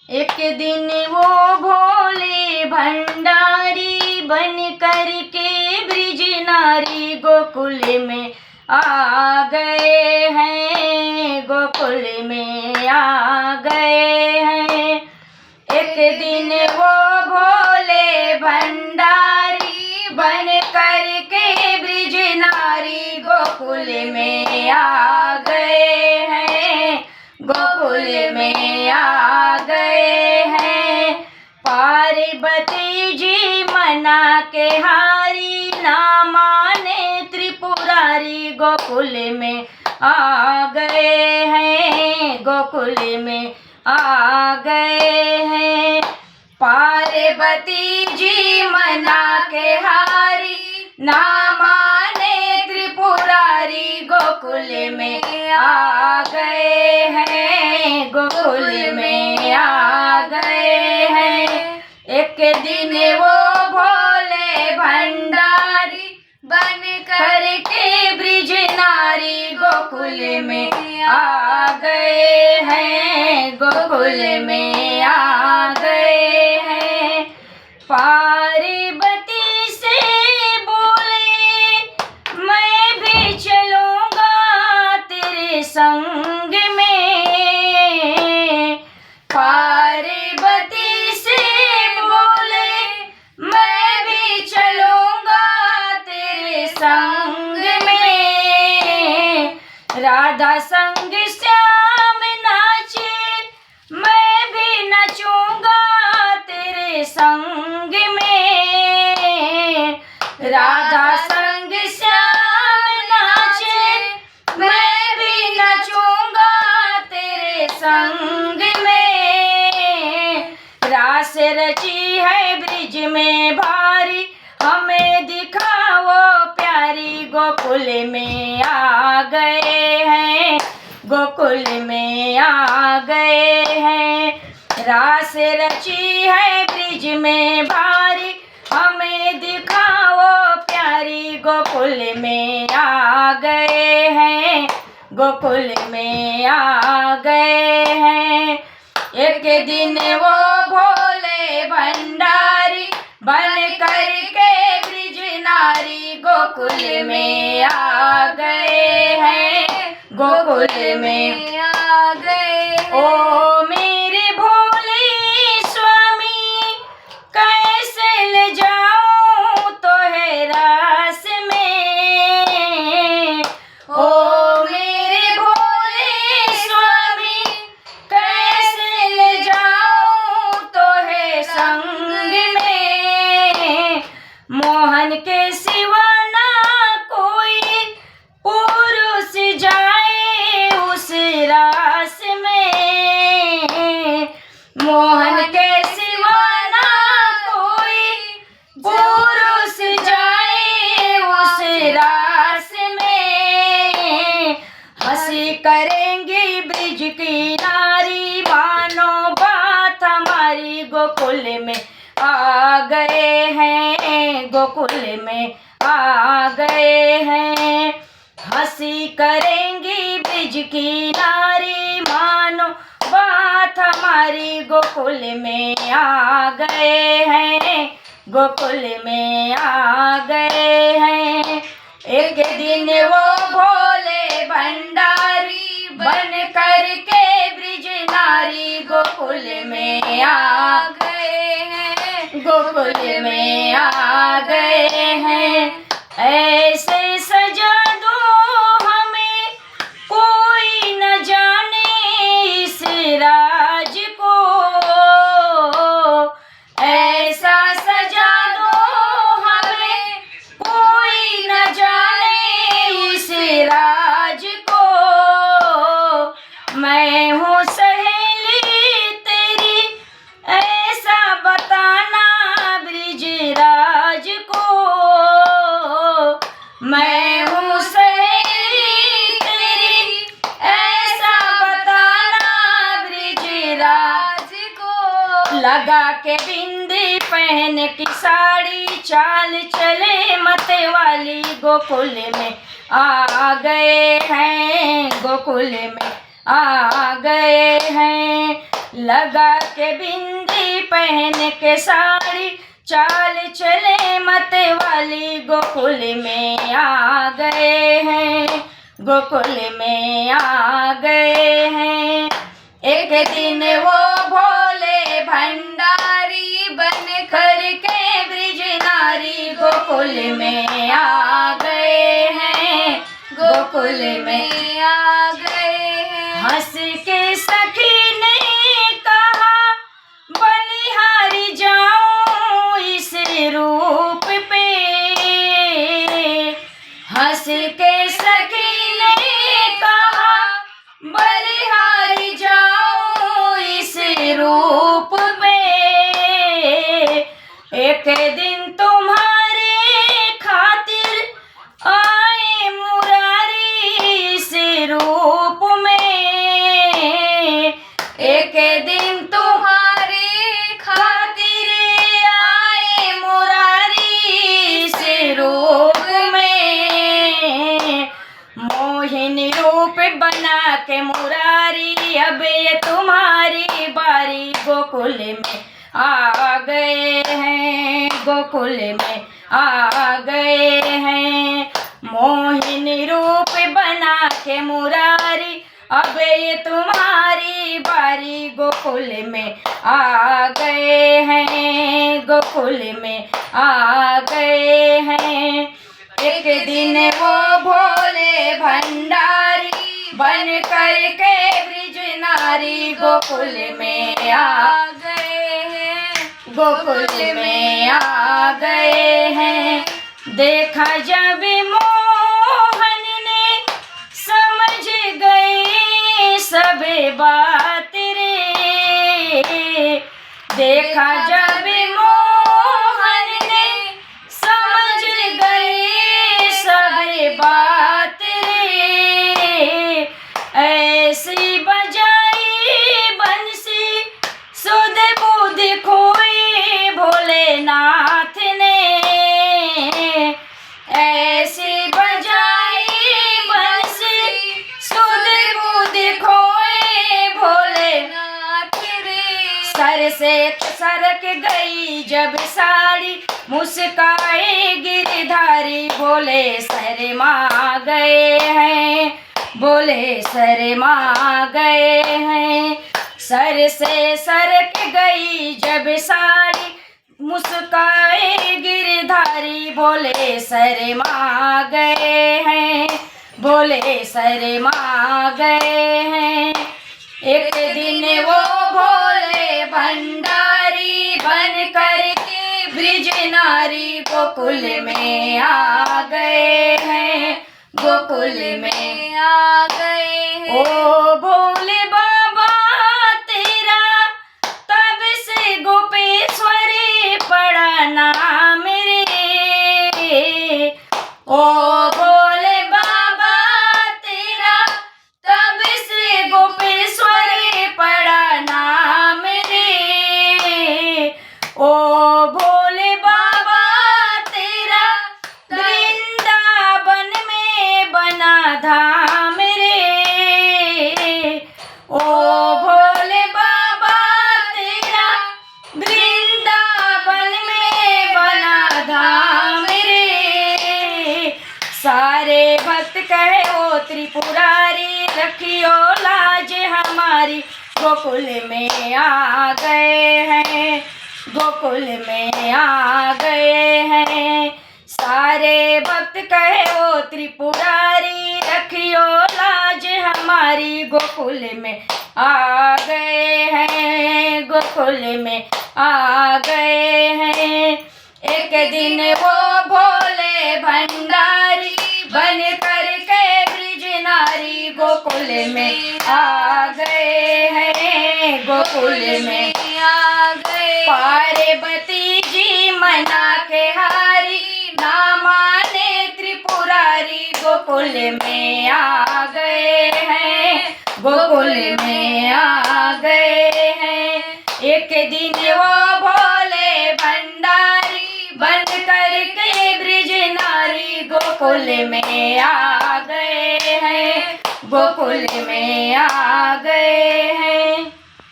एक दिन वो भोले भंडारी बन कर के ब्रिज नारी गोकुल में आ गए हैं, गोकुल में आ गए हैं। एक दिन वो भोले भंडारी बन कर के ब्रिज नारी गोकुल में आ गए हैं, गोकुल में आ गए हैं। पार्वती जी मना के हारी, ना माने त्रिपुरारी गोकुल में आ गए हैं, गोकुल में आ गए हैं। पार्वती जी मना के हारी, ना माने त्रिपुरारी गोकुल में आ गए हैं, गोकुल में आ गए हैं। एक दिन वो भोले भंडारी बन कर के ब्रिज नारी गोकुल में आ गए हैं, गोकुल में आ गए हैं। पार्वती से बोले मैं भी चलूँगा तेरे संग में। पार्वती से बोले मैं भी चलूँगा तेरे संग में। राधा संग श्याम नाचे, मैं भी नचूँगा तेरे संग में। राधा संग श्याम नाचे, मैं भी नचूँगा तेरे संग में। रास रची है ब्रिज में भारी, हमें दिखाओ प्यारी गोकुल में आ गए हैं, गोकुल में आ गए हैं। रास रची है ब्रिज में भारी, हमें दिखाओ प्यारी गोकुल में आ गए हैं, गोकुल में आ गए हैं। एक दिन वो भोले भंडारी बन कर के ब्रिज नारी गोकुल में आ गए हैं, गोकुल में आ गए। ओ मेरे भोले स्वामी, कैसे ले जाऊं तो है रास में। ओ मेरे भोले स्वामी, कैसे ले जाऊं तो है संग में। मोहन के सिवा ना कोई पुरुष जाए उस रास में। मोहन के सिवा ना कोई पुरुष जाए उस रास में। हंसी करेंगी ब्रिज की नारी, मानो बात हमारी गोकुल में आ गए हैं, गोकुल में आ गए हैं। हंसी करेंगी ब्रिज की नारी, मानो बात हमारी गोकुल में आ गए हैं, गोकुल में आ गए हैं। एक दिन वो भोले भंडारी बन कर के ब्रिज नारी गोकुल में आ गए हैं, गोकुल में आ गए हैं। ऐसे सजा दो हमें कोई न जाने इस राज को, ऐसा सजा दो हमें कोई न जाने इस राज को। मैं हूँ सहेली तेरी, ऐसा बताना ब्रिजराज को। मैं हूँ सहेली तेरी, ऐसा बताना ब्रिजराज को। लगा के बिंदी पहन की साड़ी, चाल चले मत वाली गोकुल में आ गए हैं, गोकुल में आ गए हैं। लगा के बिंदी पहन के साड़ी, चाल चले मत वाली गोकुल में आ गए हैं, गोकुल में आ गए हैं। एक दिन वो भोले भंडारी बन कर के ब्रिज नारी गोकुल में आ गए हैं, गोकुल में आ गए हैं। हंस के सखी ने कहा बलिहारी जाऊं इस रूप पे, हंस के सखी ने कहा बलिहारी जाऊं इस रूप पे। एक दिन तुम्हारे खातिर आए मुरारी इस रूप में, एक दिन तुम्हारे खातिर आए मुरारी इस रूप में। मोहिनी रूप बना के मुरारी अब ये तुम्हारी बारी गोकुल में आ गए हैं, गोकुल में आ गए हैं। मोहिनी रूप बना के मुरारी अब ये तुम्हारी बारी गोकुल में आ गए हैं, गोकुल में आ गए हैं। एक दिन वो भोले भंडारी बन कर के ब्रिज नारी गोकुल में आ गए हैं, गोकुल में आ गए हैं। देखा जब मोहन ने समझ गए सब बात रे, देखा जब मोहन ने समझ गए सब बात रे। ऐसी बजाई बंसी सुध बुध खोए भोलेनाथ ने, ऐसी बजाई बंसी सुध बुध खोए भोलेनाथ रे। सर से सरक गई जब साड़ी मुस्काए गिरधारी भोले शर्मा गए हैं, भोले शर्मा गए हैं। सर से सरक गई जब साड़ी मुस्काए गिरधारी भोले शर्मा गए हैं, भोले शर्मा गए हैं। एक दिन वो भोले भंडारी बन कर के ब्रिज नारी गोकुल में आ गए हैं, गोकुल में आ गए हैं। ओ भोले बाबा तेरा तब से गोपेश्वरी पड़ा नाम रे, ओ भोले बाबा तेरा तब से गोपेश्वरी पड़ा नाम रे। ओ भोले बाबा तेरा वृंदावन में बना धाम रे, ओ भोले बाबा तेरा वृंदावन में बना धाम रे। सारे भक्त कहे ओ त्रिपुरारी रखियो लाज हमारी गोकुल में आ गए हैं, गोकुल में आ गए हैं। सारे भक्त कहे ओ त्रिपुरारी रखियो लाज हमारी गोकुल में आ गए हैं, गोकुल में आ गए हैं। एक दिन वो भोले भंडारी बन कर के ब्रिज नारी गोकुल में आ गए हैं, गोकुल में आ गए। पार्वती जी मना के हारी ना माने त्रिपुरारी गोकुल में आ गए हैं, गोकुल में आ गए हैं। एक दिन वो भोले भंडारी बन कर के ब्रिज नारी गोकुल में आ गए हैं, गोकुल में आ गए हैं।